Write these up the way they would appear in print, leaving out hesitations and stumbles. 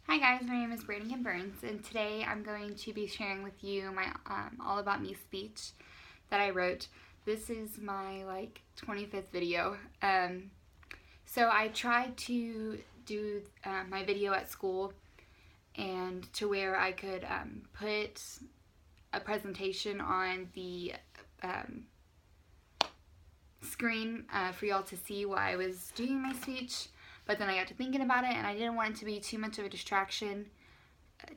Hi guys, my name is Brandon Burns, and today I'm going to be sharing with you my All About Me speech that I wrote. This is my 25th video. So I tried to do my video at school and to where I could put a presentation on the screen for y'all to see while I was doing my speech. But then I got to thinking about it, and I didn't want it to be too much of a distraction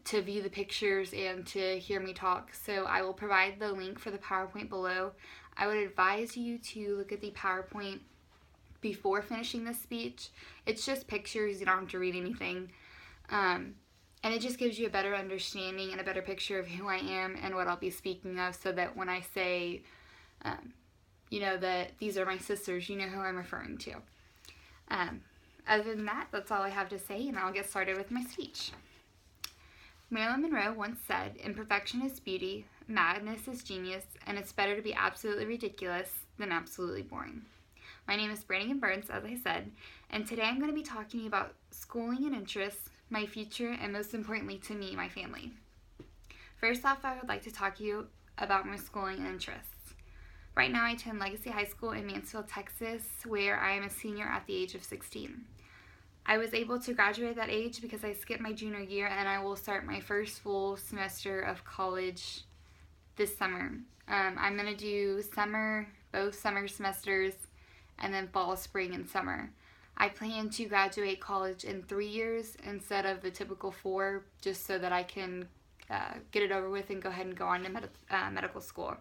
to view the pictures and to hear me talk. So I will provide the link for the PowerPoint below. I would advise you to look at the PowerPoint before finishing this speech. It's just pictures, you don't have to read anything. And it just gives you a better understanding and a better picture of who I am and what I'll be speaking of, so that when I say, that these are my sisters, you know who I'm referring to. Other than that, that's all I have to say, and I'll get started with my speech. Marilyn Monroe once said, "Imperfection is beauty, madness is genius, and it's better to be absolutely ridiculous than absolutely boring." My name is Brandon Burns, as I said, and today I'm going to be talking about schooling and interests, my future, and most importantly to me, my family. First off, I would like to talk to you about my schooling and interests. Right now, I attend Legacy High School in Mansfield, Texas, where I am a senior at the age of 16. I was able to graduate at that age because I skipped my junior year, and I will start my first full semester of college this summer. I'm going to do both summer semesters, and then fall, spring, and summer. I plan to graduate college in 3 years instead of the typical 4, just so that I can get it over with and go ahead and go on to medical school.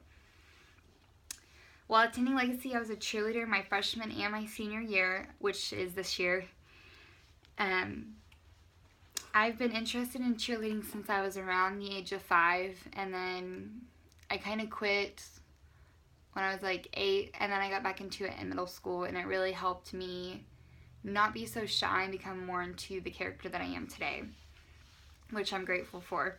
While attending Legacy, I was a cheerleader my freshman and my senior year, which is this year. I've been interested in cheerleading since I was around the age of 5, and then I kind of quit when I was 8, and then I got back into it in middle school, and it really helped me not be so shy and become more into the character that I am today, which I'm grateful for.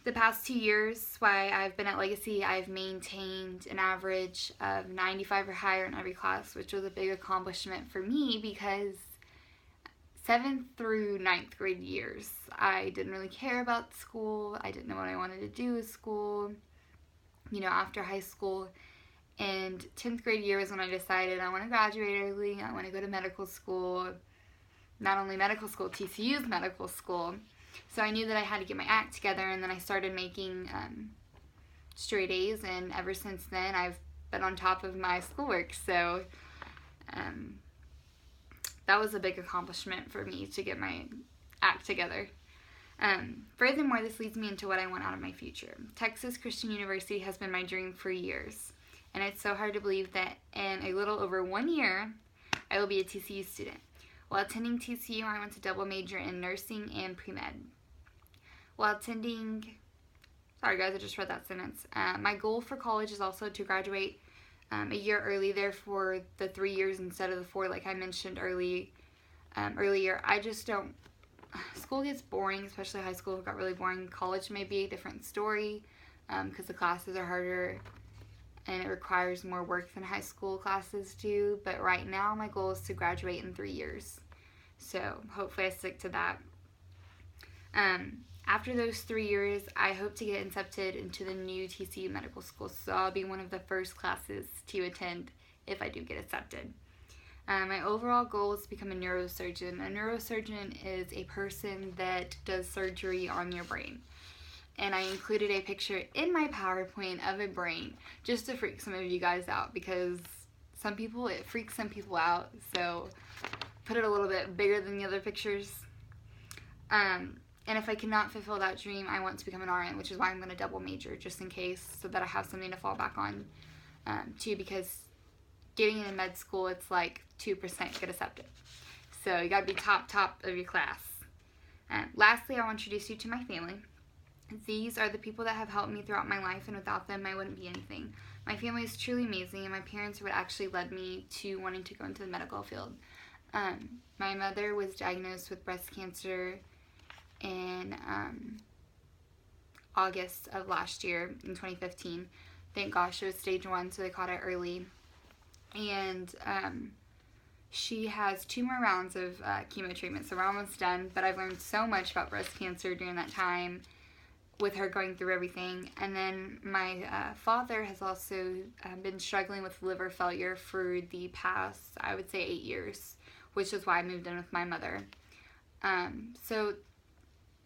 The past 2 years, while I've been at Legacy, I've maintained an average of 95 or higher in every class, which was a big accomplishment for me because 7th through 9th grade years, I didn't really care about school. I didn't know what I wanted to do with school, after high school. And 10th grade year was when I decided I want to graduate early. I want to go to medical school. Not only medical school, TCU's medical school. So I knew that I had to get my act together, and then I started making straight A's, and ever since then I've been on top of my schoolwork. So that was a big accomplishment for me to get my act together. Furthermore, this leads me into what I want out of my future. Texas Christian University has been my dream for years, and it's so hard to believe that in a little over 1 year, I will be a TCU student. While attending TCU, I went to double major in nursing and pre-med. Sorry guys, I just read that sentence. My goal for college is also to graduate a year early, therefore the 3 years instead of the 4, like I mentioned earlier. I just don't, school gets boring, especially high school got really boring. College may be a different story because the classes are harder and it requires more work than high school classes do. But right now, my goal is to graduate in 3 years. So hopefully I stick to that. After those 3 years, I hope to get accepted into the new TCU medical school. So I'll be one of the first classes to attend if I do get accepted. My overall goal is to become a neurosurgeon. A neurosurgeon is a person that does surgery on your brain. And I included a picture in my PowerPoint of a brain just to freak some of you guys out, because it freaks some people out, so put it a little bit bigger than the other pictures. And if I cannot fulfill that dream, I want to become an RN, which is why I'm going to double major, just in case, so that I have something to fall back on too, because getting into med school, it's 2% get accepted. So you got to be top of your class. Lastly, I want to introduce you to my family. These are the people that have helped me throughout my life, and without them, I wouldn't be anything. My family is truly amazing, and my parents are what actually led me to wanting to go into the medical field. My mother was diagnosed with breast cancer in August of last year, in 2015. Thank gosh, it was stage 1, so they caught it early. And She has 2 more rounds of chemo treatment, so we're almost done. But I've learned so much about breast cancer during that time with her going through everything. And then my father has also been struggling with liver failure for the past, I would say, 8 years, which is why I moved in with my mother. So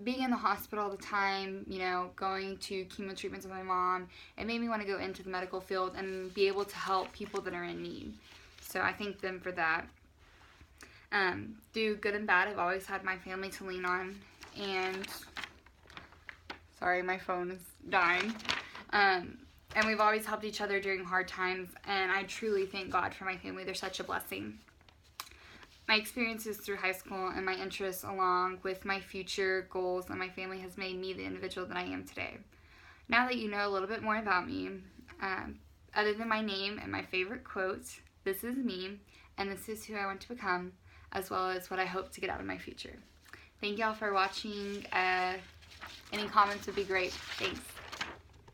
being in the hospital all the time, you know, going to chemo treatments with my mom, it made me want to go into the medical field and be able to help people that are in need. So I thank them for that. Through good and bad, I've always had my family to lean on. And sorry, my phone is dying. And we've always helped each other during hard times. And I truly thank God for my family. They're such a blessing. My experiences through high school and my interests along with my future goals and my family has made me the individual that I am today. Now that you know a little bit more about me, other than my name and my favorite quote, this is me, and this is who I want to become, as well as what I hope to get out of my future. Thank y'all for watching. Any comments would be great. Thanks.